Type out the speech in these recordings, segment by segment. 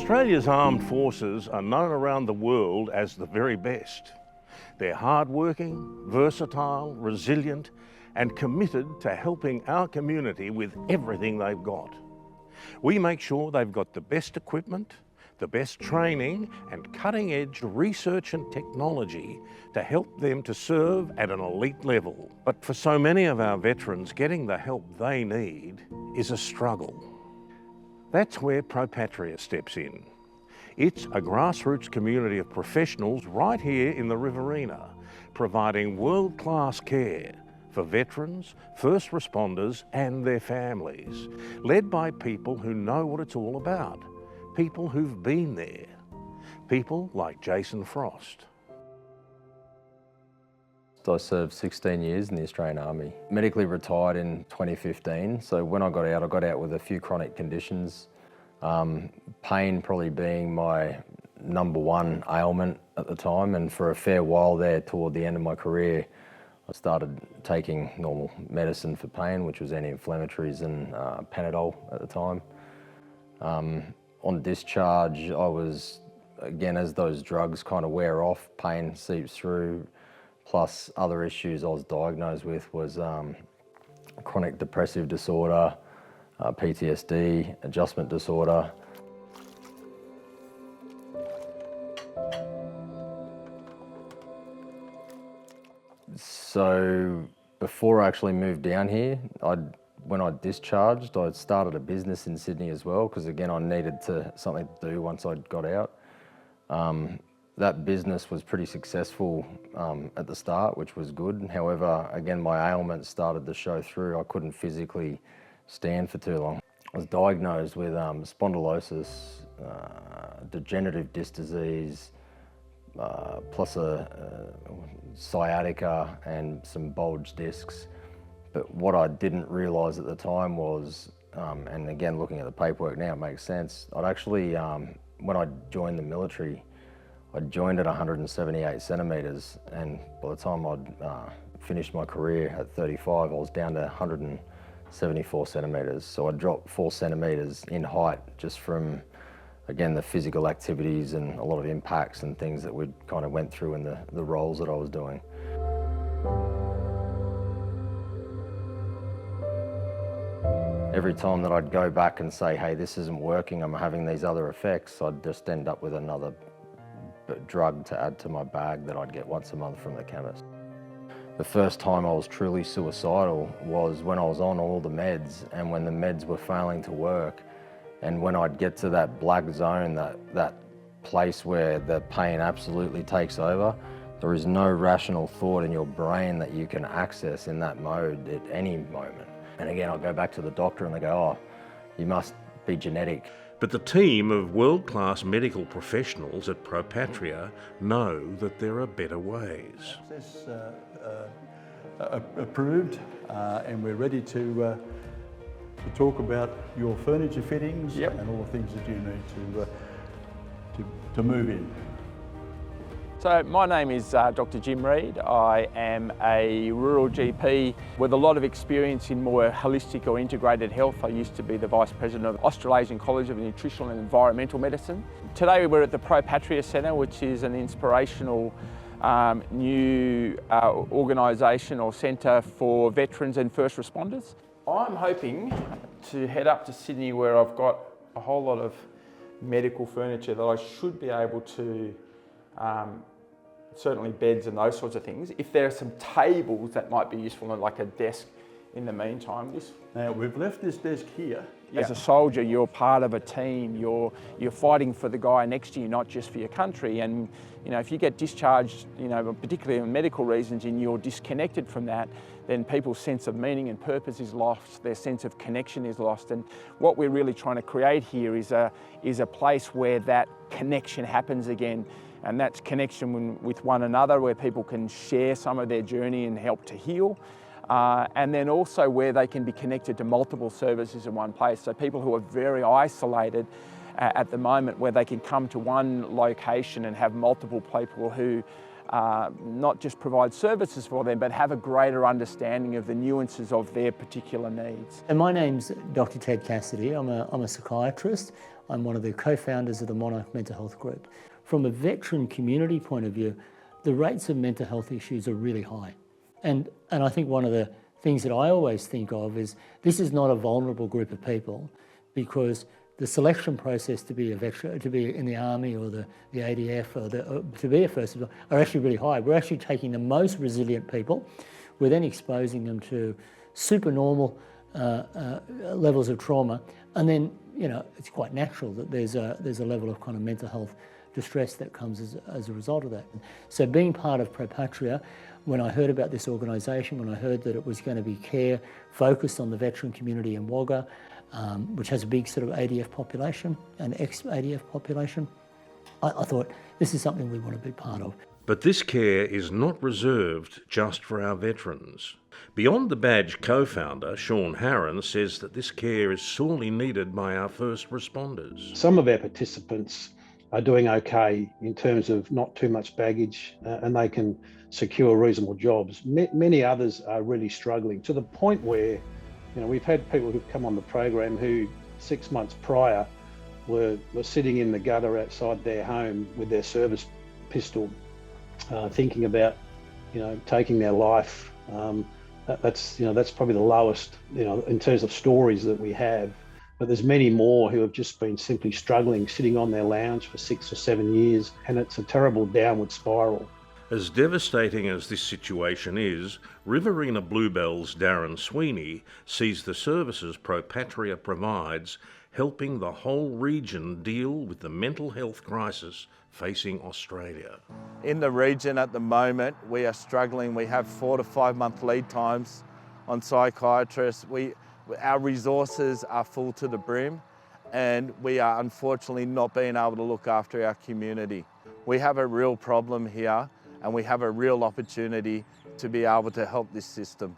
Australia's armed forces are known around the world as the very best. They're hardworking, versatile, resilient, and committed to helping our community with everything they've got. We make sure they've got the best equipment, the best training, and cutting-edge research and technology to help them to serve at an elite level. But for so many of our veterans, getting the help they need is a struggle. That's where Pro Patria steps in. It's a grassroots community of professionals right here in the Riverina, providing world-class care for veterans, first responders and their families, led by people who know what it's all about, people who've been there, people like Jason Frost. I served 16 years in the Australian Army. Medically retired in 2015, so when I got out with a few chronic conditions. Pain probably being my #1 ailment at the time, and for a fair while there toward the end of my career, I started taking normal medicine for pain, which was anti-inflammatories and Panadol at the time. On discharge, I was, again, as those drugs kind of wear off, pain seeps through. Plus other issues I was diagnosed with was chronic depressive disorder, PTSD, adjustment disorder. So before I actually moved down here, when I discharged, I started a business in Sydney as well, because again I needed something to do once I got out. That business was pretty successful at the start, which was good. However, again, my ailments started to show through. I couldn't physically stand for too long. I was diagnosed with spondylosis, degenerative disc disease, plus a sciatica and some bulged discs. But what I didn't realise at the time was, and again, looking at the paperwork now, it makes sense. I'd actually, when I joined the military, I joined at 178 centimetres, and by the time I'd finished my career at 35, I was down to 174 centimetres. So I dropped 4 centimetres in height just from, again, the physical activities and a lot of impacts and things that we kind of went through in the roles that I was doing. Every time that I'd go back and say, hey, this isn't working, I'm having these other effects, I'd just end up with another drug to add to my bag that I'd get once a month from the chemist. The first time I was truly suicidal was when I was on all the meds, and when the meds were failing to work, and when I'd get to that black zone, that place where the pain absolutely takes over, there is no rational thought in your brain that you can access in that mode at any moment. And again, I'll go back to the doctor and they go, oh, you must be genetic. But the team of world-class medical professionals at Pro Patria know that there are better ways. Access approved, and we're ready to talk about your furniture fittings. Yep. And all the things that you need to move in. So my name is Dr. Jim Reid. I am a rural GP with a lot of experience in more holistic or integrated health. I used to be the Vice President of Australasian College of Nutritional and Environmental Medicine. Today we're at the Pro Patria Centre, which is an inspirational new organisation or centre for veterans and first responders. I'm hoping to head up to Sydney, where I've got a whole lot of medical furniture that I should be able to certainly beds and those sorts of things. If there are some tables that might be useful, like a desk in the meantime. Now we've left this desk here. As a soldier, you're part of a team. You're fighting for the guy next to you, not just for your country. And if you get discharged, particularly for medical reasons, and you're disconnected from that, then people's sense of meaning and purpose is lost. Their sense of connection is lost. And what we're really trying to create here is a place where that connection happens again. And that's connection with one another, where people can share some of their journey and help to heal. And then also where they can be connected to multiple services in one place. So people who are very isolated at the moment, where they can come to one location and have multiple people who not just provide services for them, but have a greater understanding of the nuances of their particular needs. And my name's Dr. Ted Cassidy. I'm a psychiatrist. I'm one of the co-founders of the Monarch Mental Health Group. From a veteran community point of view, the rates of mental health issues are really high. And I think one of the things that I always think of is this is not a vulnerable group of people, because the selection process to be a veteran, to be in the Army or the ADF or to be a first responder are actually really high. We're actually taking the most resilient people, we're then exposing them to supernormal levels of trauma, and then it's quite natural that there's a level of kind of mental health distress that comes as a result of that. So being part of Pro Patria, when I heard about this organisation, when I heard that it was going to be care focused on the veteran community in Wagga, which has a big sort of ADF population, an ex-ADF population, I thought this is something we want to be part of. But this care is not reserved just for our veterans. Beyond the Badge co-founder, Sean Harron, says that this care is sorely needed by our first responders. Some of our participants are doing okay in terms of not too much baggage and they can secure reasonable jobs. Many others are really struggling, to the point where we've had people who've come on the program who 6 months prior were sitting in the gutter outside their home with their service pistol, thinking about taking their life. That's probably the lowest in terms of stories that we have. But there's many more who have just been simply struggling, sitting on their lounge for 6 or 7 years, and it's a terrible downward spiral. As devastating as this situation is, Riverina Bluebell's Darren Sweeney sees the services Pro Patria provides helping the whole region deal with the mental health crisis facing Australia. In the region at the moment, we are struggling. We have 4 to 5 month lead times on psychiatrists. Our resources are full to the brim, and we are unfortunately not being able to look after our community. We have a real problem here, and we have a real opportunity to be able to help this system.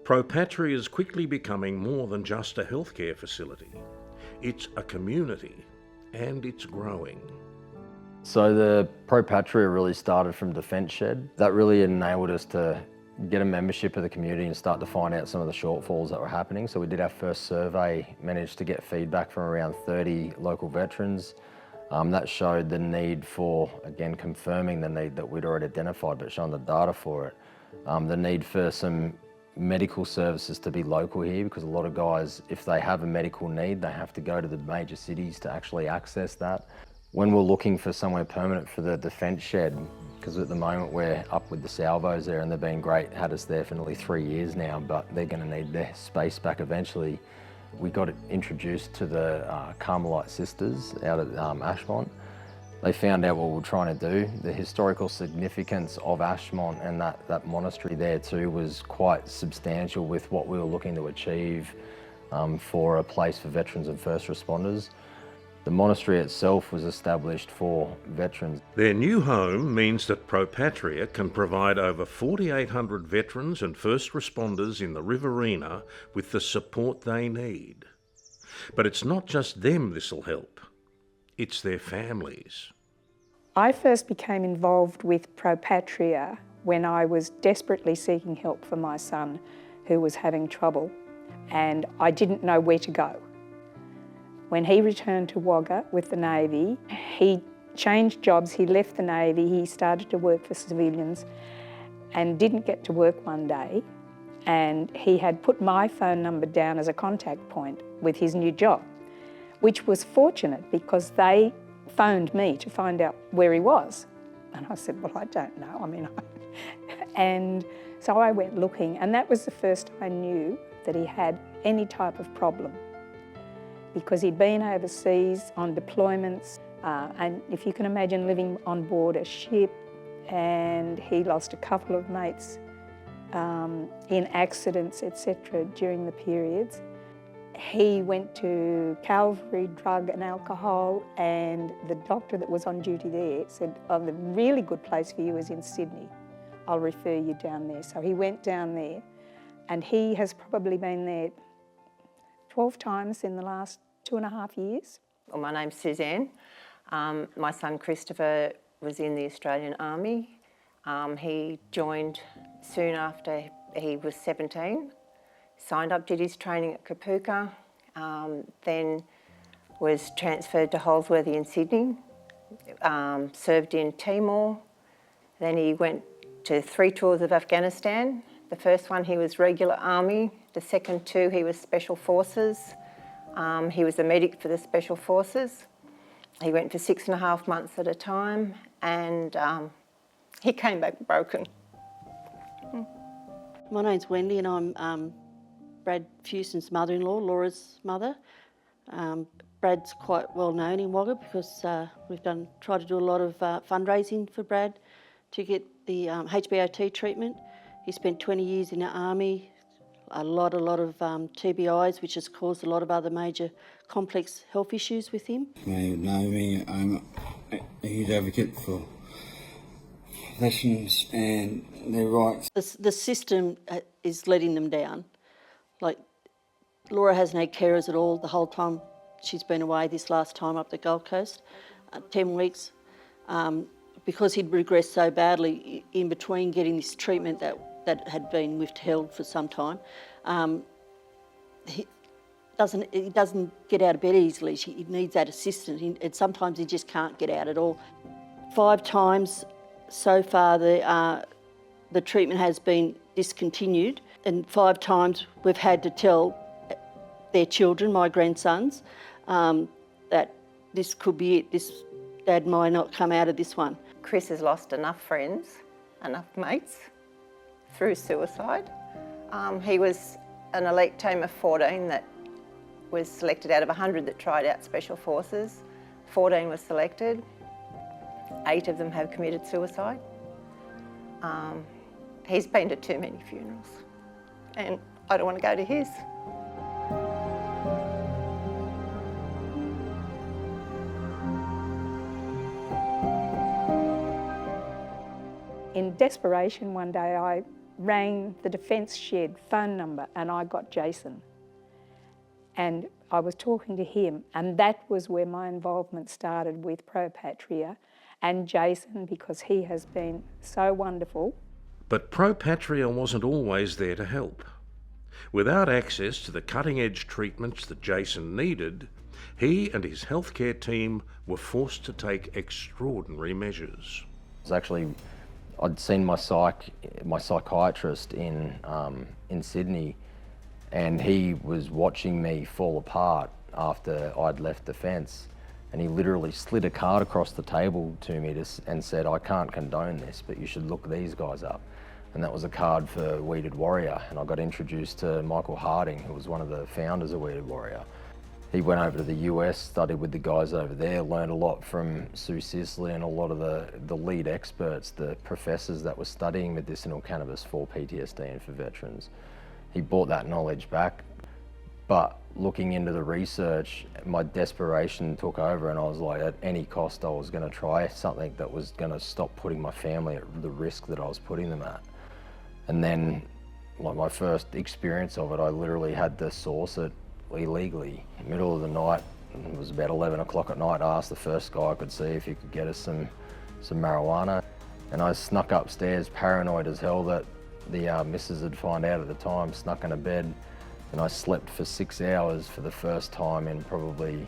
Pro Patria is quickly becoming more than just a healthcare facility. It's a community, and it's growing. So the Pro Patria really started from Defence Shed. That really enabled us to get a membership of the community and start to find out some of the shortfalls that were happening. So we did our first survey, managed to get feedback from around 30 local veterans. That showed the need for, again, confirming the need that we'd already identified, but showing the data for it. The need for some medical services to be local here, because a lot of guys, if they have a medical need, they have to go to the major cities to actually access that. When we're looking for somewhere permanent for the Defence Shed, because at the moment we're up with the salvos there and they've been great, had us there for nearly 3 years now, but they're going to need their space back eventually. We got introduced to the Carmelite sisters out at Ashmont. They found out what we were trying to do. The historical significance of Ashmont and that monastery there too was quite substantial with what we were looking to achieve for a place for veterans and first responders. The monastery itself was established for veterans. Their new home means that Pro Patria can provide over 4,800 veterans and first responders in the Riverina with the support they need. But it's not just them this'll help, it's their families. I first became involved with Pro Patria when I was desperately seeking help for my son who was having trouble, and I didn't know where to go. When he returned to Wagga with the Navy, he changed jobs, he left the Navy, he started to work for civilians and didn't get to work one day, and he had put my phone number down as a contact point with his new job, which was fortunate because they phoned me to find out where he was. And I said, well, I don't know, and so I went looking, and that was the first I knew that he had any type of problem, because he'd been overseas on deployments, and if you can imagine living on board a ship, and he lost a couple of mates in accidents, etc. during the periods. He went to Calvary Drug and Alcohol, and the doctor that was on duty there said, oh, the really good place for you is in Sydney. I'll refer you down there. So he went down there, and he has probably been there 12 times in the last 2.5 years. Well, my name's Suzanne. My son Christopher was in the Australian Army. He joined soon after he was 17, signed up, did his training at Kapuka, then was transferred to Holsworthy in Sydney, served in Timor, then he went to 3 tours of Afghanistan. The first one he was regular army, the second 2 he was special forces. He was a medic for the special forces. He went for 6.5 months at a time, and he came back broken. My name's Wendy and I'm Brad Fewson's mother-in-law, Laura's mother. Brad's quite well known in Wagga because we've tried to do a lot of fundraising for Brad to get the HBOT treatment. He spent 20 years in the army, a lot of TBIs, which has caused a lot of other major complex health issues with him. You know me, I'm a huge advocate for veterans and their rights. The system is letting them down. Like, Laura hasn't had carers at all the whole time she's been away this last time up the Gold Coast, 10 weeks, because he'd regressed so badly in between getting this treatment that had been withheld for some time. He doesn't get out of bed easily. He needs that assistance, and sometimes he just can't get out at all. 5 times so far the treatment has been discontinued, and 5 times we've had to tell their children, my grandsons, that this could be it. This dad might not come out of this one. Chris has lost enough friends, enough mates through suicide. He was an elite team of 14 that was selected out of 100 that tried out Special Forces. 14 was selected. 8 of them have committed suicide. He's been to too many funerals, and I don't want to go to his. In desperation, one day I rang the Defence Shed phone number and I got Jason. And I was talking to him, and that was where my involvement started with Pro Patria and Jason, because he has been so wonderful. But Pro Patria wasn't always there to help. Without access to the cutting-edge treatments that Jason needed, he and his healthcare team were forced to take extraordinary measures. I'd seen my psychiatrist in Sydney, and he was watching me fall apart after I'd left Defence, and he literally slid a card across the table to me and said, "I can't condone this, but you should look these guys up." And that was a card for Weeded Warrior, and I got introduced to Michael Harding, who was one of the founders of Weeded Warrior. He went over to the US, studied with the guys over there, learned a lot from Sue Sisley and a lot of the lead experts, the professors that were studying medicinal cannabis for PTSD and for veterans. He brought that knowledge back, but looking into the research, my desperation took over, and I was like, at any cost, I was gonna try something that was gonna stop putting my family at the risk that I was putting them at. And then, like, my first experience of it, I literally had to source it illegally. In the middle of the night, it was about 11 o'clock at night, I asked the first guy I could see if he could get us some marijuana. And I snuck upstairs, paranoid as hell that the missus would find out at the time, snuck into bed, and I slept for 6 hours for the first time in probably,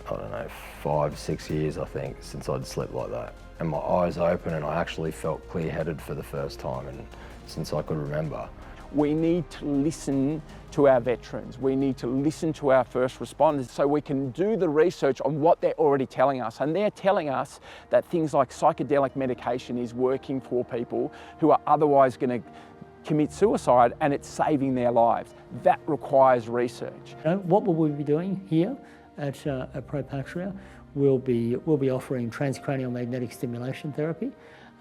I don't know, 5, 6 years, I think, since I'd slept like that. And my eyes open, and I actually felt clear-headed for the first time, and since I could remember. We need to listen to our veterans. We need to listen to our first responders so we can do the research on what they're already telling us. And they're telling us that things like psychedelic medication is working for people who are otherwise going to commit suicide, and it's saving their lives. That requires research. What will we be doing here at Pro Patria? We'll be offering transcranial magnetic stimulation therapy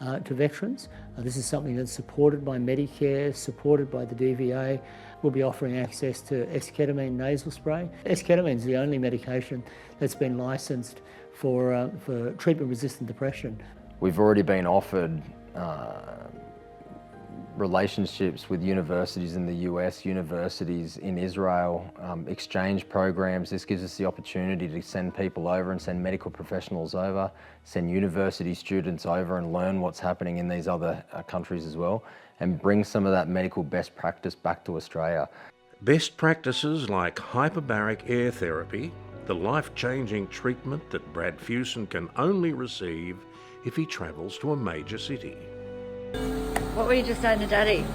to veterans. This is something that's supported by Medicare, supported by the DVA. We'll be offering access to esketamine nasal spray. Esketamine is the only medication that's been licensed for treatment-resistant depression. We've already been offered relationships with universities in the US, universities in Israel, exchange programs. This gives us the opportunity to send people over and send medical professionals over, send university students over and learn what's happening in these other countries as well, and bring some of that medical best practice back to Australia. Best practices like hyperbaric air therapy, the life-changing treatment that Brad Fuson can only receive if he travels to a major city. What were you just saying to Daddy?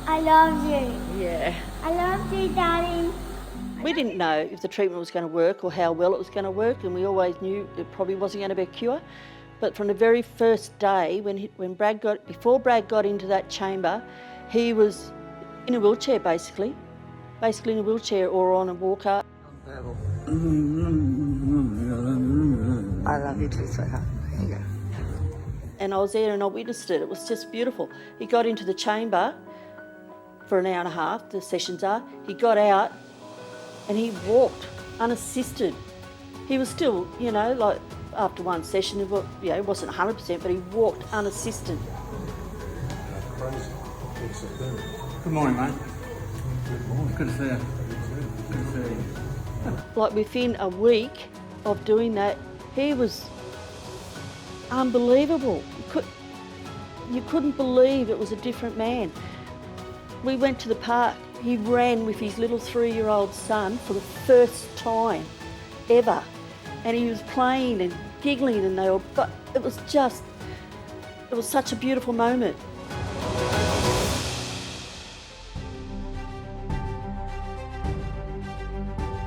I love you. Yeah. I love you, Daddy. We didn't know if the treatment was going to work or how well it was going to work, and we always knew it probably wasn't going to be a cure. But from the very first day, before Brad got into that chamber, he was in a wheelchair basically in a wheelchair or on a walker. I love you too, sweetheart. There you go. And I was there and I witnessed it. It was just beautiful. He got into the chamber for an hour and a half, the sessions are. He got out and he walked unassisted. He was still, you know, like after one session, it wasn't 100%, but he walked unassisted. Good morning, mate. Good morning. Good to see you. Good to see you. Like within a week of doing that, he was unbelievable. You couldn't believe it was a different man. We went to the park. He ran with his little 3-year-old son for the first time ever. And he was playing and giggling and it was such a beautiful moment.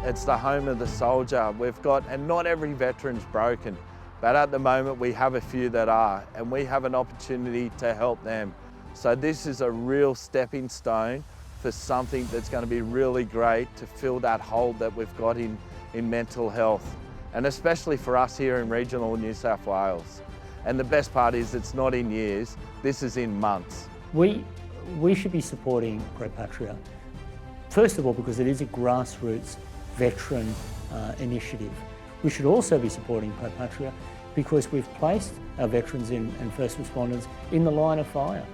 It's the home of the soldier. And not every veteran's broken, but at the moment we have a few that are, and we have an opportunity to help them. So this is a real stepping stone for something that's going to be really great to fill that hole that we've got in mental health, and especially for us here in regional New South Wales. And the best part is it's not in years, this is in months. We should be supporting Pro Patria, first of all because it is a grassroots veteran initiative. We should also be supporting Pro Patria because we've placed our veterans and first responders in the line of fire.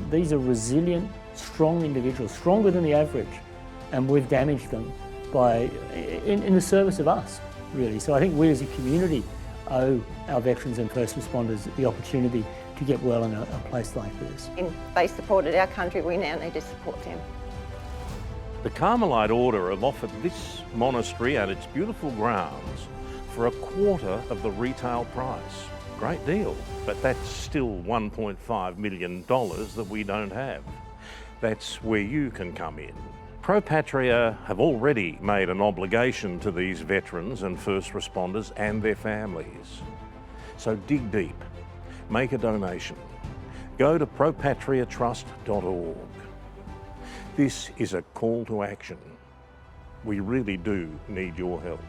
These are resilient, strong individuals, stronger than the average, and we've damaged them in the service of us, really. So I think we as a community owe our veterans and first responders the opportunity to get well in a place like this. And they supported our country, we now need to support them. The Carmelite Order have offered this monastery and its beautiful grounds for a quarter of the retail price. Great deal, but that's still $1.5 million that we don't have. That's where you can come in. Pro Patria have already made an obligation to these veterans and first responders and their families. So dig deep, make a donation. Go to propatriatrust.org. This is a call to action. We really do need your help.